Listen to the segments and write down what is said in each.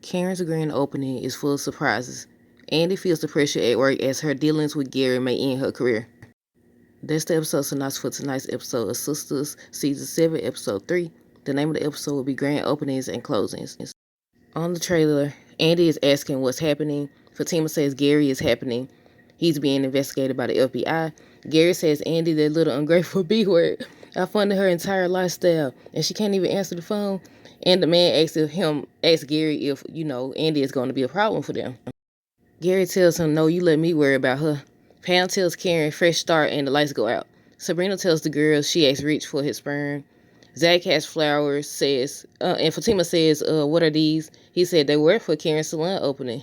Karen's grand opening is full of surprises. Andy feels the pressure at work as her dealings with Gary may end her career. That's the episode synopsis for tonight's episode of Sistas, Season 7, Episode 3. The name of the episode will be Grand Openings and Closings. On the trailer, Andy is asking what's happening. Fatima says Gary is happening. He's being investigated by the FBI. Gary says Andy, that little ungrateful B-word, I funded her entire lifestyle, and she can't even answer the phone. And the man asks Gary if, Andy is going to be a problem for them. Gary tells him, no, you let me worry about her. Pam tells Karen, fresh start, and the lights go out. Sabrina tells the girls she asks Rich for his sperm. Zach has flowers, and Fatima says, what are these? He said they were for Karen's salon opening.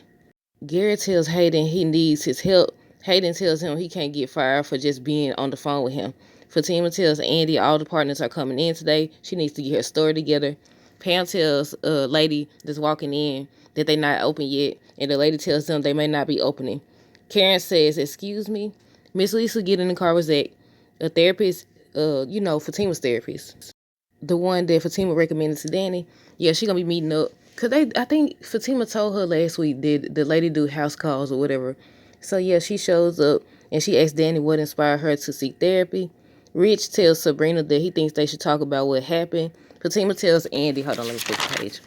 Gary tells Hayden he needs his help. Hayden tells him he can't get fired for just being on the phone with him. Fatima tells Andy all the partners are coming in today. She needs to get her story together. Pam tells a lady that's walking in that they're not open yet, and the lady tells them they may not be opening. Karen says, excuse me. Miss Lisa get in the car with Zach, a therapist, Fatima's therapist. The one that Fatima recommended to Danny. Yeah, she gonna be meeting up. Cause I think Fatima told her last week that the lady do house calls or whatever. So yeah, she shows up and she asks Danny what inspired her to seek therapy. Rich tells Sabrina that he thinks they should talk about what happened. Fatima tells Andy, hold on, let me flip the page.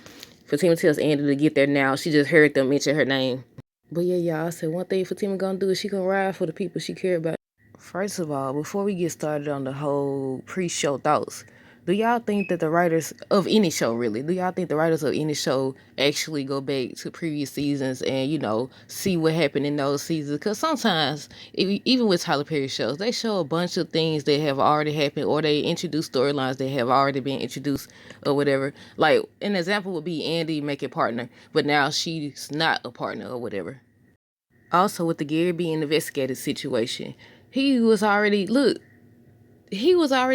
Fatima tells Andy to get there now. She just heard them mention her name. But yeah, y'all, I said one thing Fatima gonna do is she gonna ride for the people she care about. First of all, before we get started on the whole pre-show thoughts, do y'all think that the writers of any show, really, do y'all think the writers of any show actually go back to previous seasons and, see what happened in those seasons? Because sometimes, even with Tyler Perry shows, they show a bunch of things that have already happened, or they introduce storylines that have already been introduced or whatever. Like, an example would be Andy making partner, but now she's not a partner or whatever. Also, with the Gary being investigated situation, he was already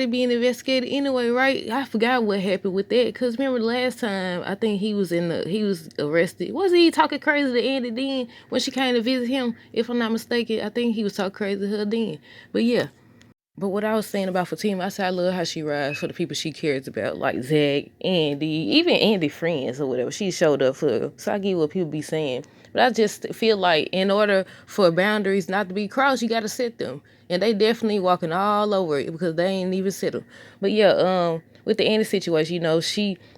being investigated anyway, right? I forgot what happened with that. Because remember the last time, I think he was arrested. Was he talking crazy to Andy then when she came to visit him? If I'm not mistaken, I think he was talking crazy to her then. But yeah. But what I was saying about Fatima, I said I love how she rides for the people she cares about, like Zach, Andy, even Andy friends or whatever. She showed up for. So I get what people be saying. But I just feel like in order for boundaries not to be crossed, you got to set them. And they definitely walking all over it because they ain't even set them. But yeah, with the Andy situation,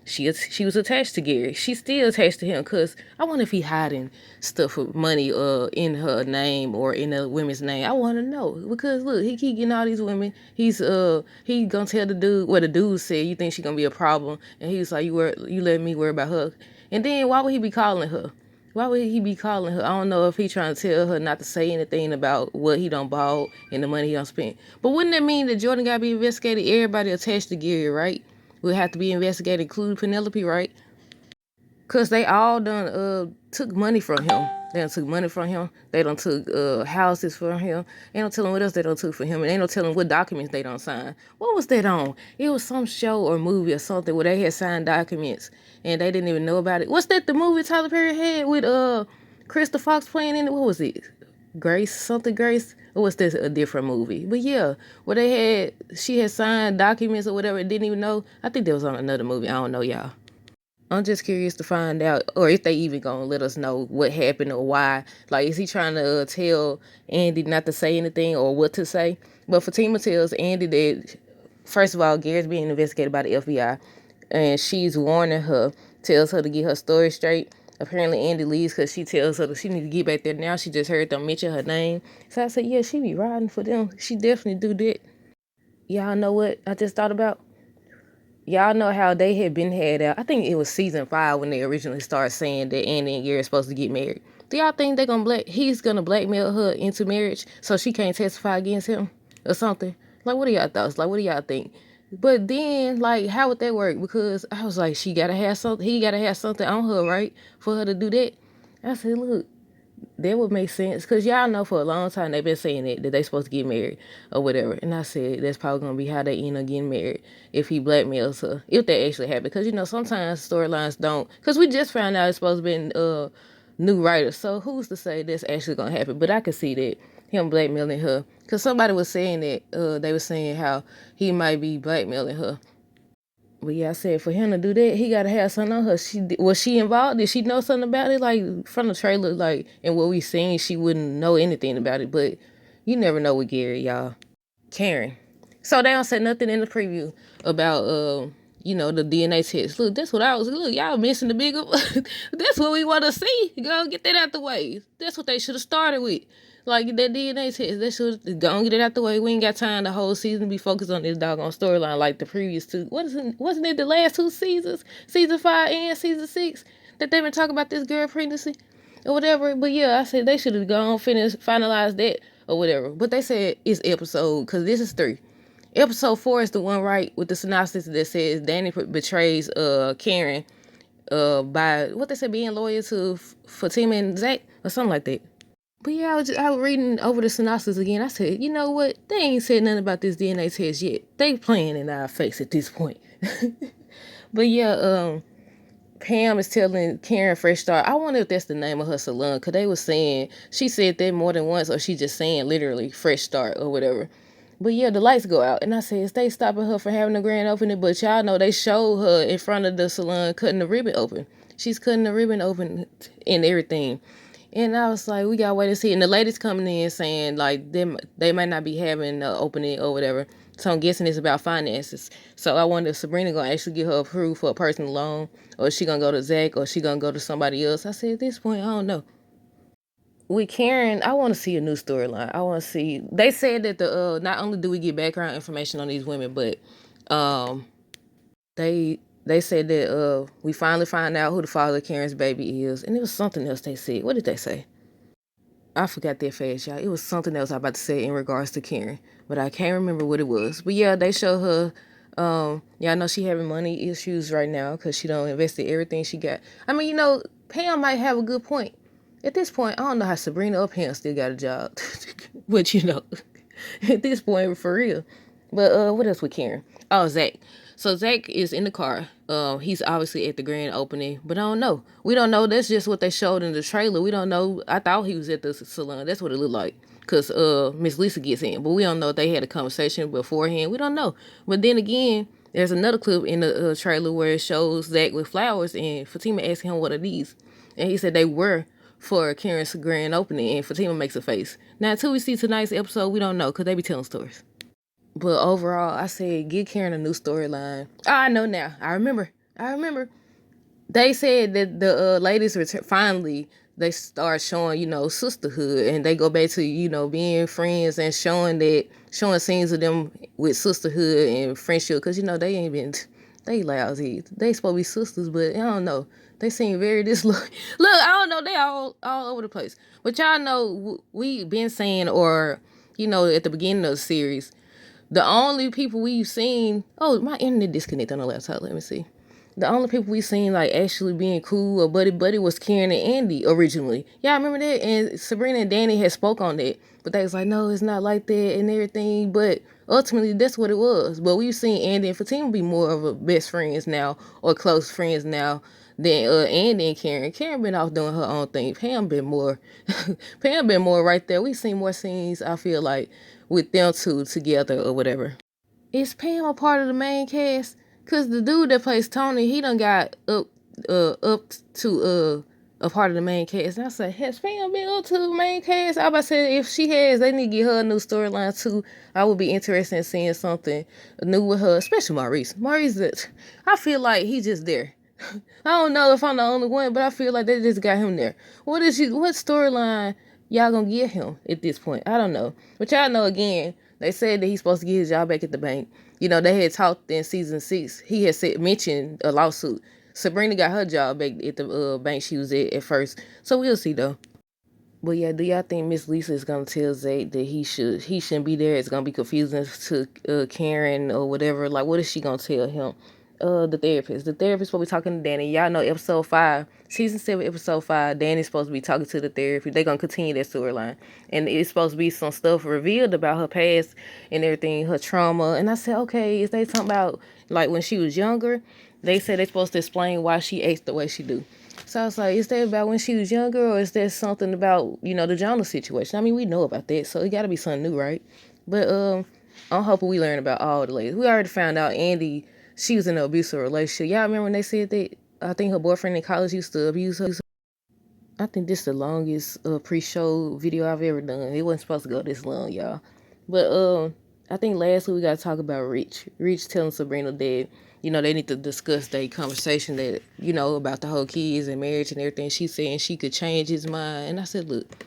she was attached to Gary. She's still attached to him because I wonder if he hiding stuff with money in her name or in the women's name. I want to know because look, he keep getting all these women. He gonna tell the dude what the dude said. You think she gonna be a problem? And he's like, you let me worry about her. And then why would he be calling her? Why would he be calling her? I don't know if he trying to tell her not to say anything about what he done bought and the money he done spent. But wouldn't that mean that Jordan got to be investigated? Everybody attached to Gary, right? Would have to be investigated, including Penelope, right? Because they all done took money from him. They done took money from him. They done took houses from him. They don't tell him what else they done took from him. And they don't tell him what documents they don't sign. What was that on? It was some show or movie or something where they had signed documents and they didn't even know about it. What's that, the movie Tyler Perry had with Krista Fox playing in it? What was it? Grace? Or was this a different movie? But yeah, where she had signed documents or whatever and didn't even know. I think that was on another movie. I don't know, y'all. I'm just curious to find out, or if they even gonna let us know what happened or why. Like, is he trying to tell Andy not to say anything or what to say? But Fatima tells Andy that, first of all, Gary's being investigated by the FBI, and she's warning her, tells her to get her story straight. Apparently, Andy leaves because she tells her that she needs to get back there now. She just heard them mention her name. So I said, yeah, she be riding for them. She definitely do that. Y'all know what I just thought about? Y'all know how they had been had out. I think it was season 5 when they originally started saying that Andy and Gary are supposed to get married. Do y'all think he's gonna blackmail her into marriage so she can't testify against him or something? Like, what are y'all thoughts? Like, what do y'all think? But then, like, how would that work? Because I was like, he gotta have something on her, right? For her to do that. I said, look, that would make sense because y'all know for a long time they've been saying that they supposed to get married or whatever. And I said that's probably gonna be how they end up getting married if he blackmails her, if that actually happened. Because sometimes storylines don't. Because we just found out it's supposed to be new writers, so who's to say that's actually gonna happen? But I could see that him blackmailing her because somebody was saying that they were saying how he might be blackmailing her. But yeah, I said for him to do that, he gotta have something on her. Was she involved? Did she know something about it? Like from the trailer, like and what we seen, she wouldn't know anything about it. But you never know with Gary, y'all. Karen. So they don't say nothing in the preview about the DNA test. Look, that's what I was. Look, y'all missing the bigger. That's what we want to see. Go get that out the way. That's what they should have started with. Like that DNA test. They should go and get it out the way. We ain't got time the whole season to be focused on this doggone storyline like the previous two. Wasn't it the last two seasons? Season 5 and season 6 that they've been talking about this girl pregnancy or whatever. But yeah, I said they should have gone finalize that or whatever. But they said it's episode because this is 3. Episode 4 is the one right with the synopsis that says Danny betrays Karen by what they said being loyal to Fatima and Zach or something like that. But yeah, I was reading over the synopsis again. I said, you know what? They ain't said nothing about this DNA test yet. They playing in our face at this point. But yeah, Pam is telling Karen Fresh Start. I wonder if that's the name of her salon, because they was saying, she said that more than once, or she just saying literally Fresh Start or whatever. But yeah, the lights go out. And I said, is they stopping her from having a grand opening? But y'all know they showed her in front of the salon cutting the ribbon open. She's cutting the ribbon open and everything. And I was like, we gotta wait and see. And the ladies coming in saying, like, they might not be having an opening or whatever. So I'm guessing it's about finances. So I wonder if Sabrina gonna actually get her approved for a personal loan, or is she gonna go to Zach, or is she gonna go to somebody else? I said, at this point, I don't know. With Karen, I want to see a new storyline. I want to see. They said that the not only do we get background information on these women, but um, they said that we finally find out who the father of Karen's baby is, and it was something else they said. What did they say? I forgot that fast, y'all. It was something else I was about to say in regards to Karen, but I can't remember what it was. But yeah, they show her. Yeah, I know she having money issues right now because she don't invested everything she got. I mean, Pam might have a good point. At this point, I don't know how Sabrina or Pam still got a job, but at this point, for real. But what else with Karen? Oh, Zach. So Zach is in the car. He's obviously at the grand opening, but I don't know. We don't know. That's just what they showed in the trailer. We don't know. I thought he was at the salon. That's what it looked like. Cause Miss Lisa gets in, but we don't know if they had a conversation beforehand. We don't know. But then again, there's another clip in the trailer where it shows Zach with flowers, and Fatima asked him what are these, and he said they were for Karen's grand opening, and Fatima makes a face. Now, until we see tonight's episode, we don't know because they be telling stories. But overall, I said, give Karen a new storyline. Oh, I know now. I remember. They said that the ladies finally, they start showing, sisterhood. And they go back to, being friends and showing scenes of them with sisterhood and friendship. Because, they ain't been, they lousy. They supposed to be sisters, but I don't know. They seem very Look, I don't know. They all over the place. But y'all know, we been saying, or, at the beginning of the series, the only people we've seen, my internet disconnected on the laptop, let me see. The only people we've seen like actually being cool or buddy was Karen and Andy originally. Y'all remember that? And Sabrina and Danny had spoke on that. But they was like, no, it's not like that and everything. But ultimately, that's what it was. But we've seen Andy and Fatima be more of a best friends now or close friends now than Andy and Karen. Karen been off doing her own thing. Pam been more right there. We've seen more scenes, I feel like, with them two together or whatever. Is Pam a part of the main cast? Cause the dude that plays Tony, he done got up to a part of the main cast. And I said, has Pam been up to the main cast? I about to say if she has, they need to get her a new storyline too. I would be interested in seeing something new with her, especially Maurice. I feel like he's just there. I don't know if I'm the only one, but I feel like they just got him there. What storyline y'all gonna give him at this point? I don't know. But y'all know again, they said that he's supposed to get his job back at the bank. They had talked in season 6. He had mentioned a lawsuit. Sabrina got her job back at the bank she was at first. So we'll see though. But yeah, do y'all think Miss Lisa is gonna tell Zach that he shouldn't be there? It's gonna be confusing to Karen or whatever. Like, what is she gonna tell him? The therapist. The therapist will be talking to Danny. Y'all know episode 5, season 7, episode 5. Danny's supposed to be talking to the therapist. They're gonna continue that storyline, and it's supposed to be some stuff revealed about her past and everything, her trauma. And I said, okay, is they talking about like when she was younger? They said they're supposed to explain why she acts the way she do. So I was like, is that about when she was younger, or is that something about the Jonah situation? I mean, we know about that, so it got to be something new, right? But I'm hoping we learn about all the ladies. We already found out Andy. she was in an abusive relationship. Y'all remember when they said that? I think her boyfriend in college used to abuse her. I think this is the longest pre-show video I've ever done. It wasn't supposed to go this long, y'all. But I think last week we got to talk about Rich. Rich telling Sabrina that, they need to discuss their conversation that, about the whole kids and marriage and everything. She saying she could change his mind. And I said, look,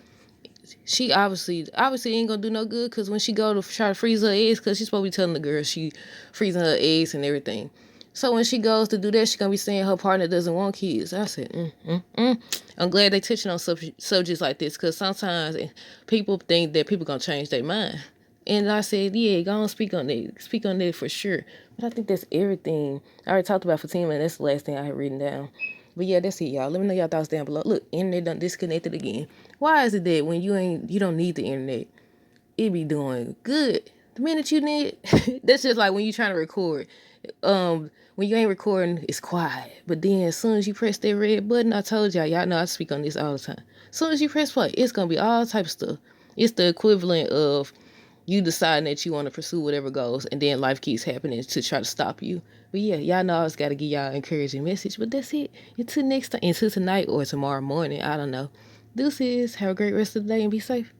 she obviously ain't gonna do no good, because when she go to try to freeze her eggs, because she's supposed to be telling the girl she freezing her eggs and everything. So when she goes to do that, she gonna be saying her partner doesn't want kids. I said, I'm glad they touching on subjects like this, because sometimes people think that people gonna change their mind. And I said, yeah, go on, speak on that. Speak on that for sure. But I think that's everything. I already talked about Fatima, and that's the last thing I had written down. But yeah, that's it, y'all. Let me know y'all thoughts down below. Look, internet done disconnected again. Why is it that when you don't need the internet, it be doing good? The minute you need that's just like when you trying to record. When you ain't recording, it's quiet. But then as soon as you press that red button, I told y'all know I speak on this all the time. As soon as you press play, it's gonna be all type of stuff. It's the equivalent of you deciding that you want to pursue whatever goals, and then life keeps happening to try to stop you. But yeah, y'all know I just got to give y'all an encouraging message. But that's it. Until next time, until tonight or tomorrow morning, I don't know. Deuces. Have a great rest of the day and be safe.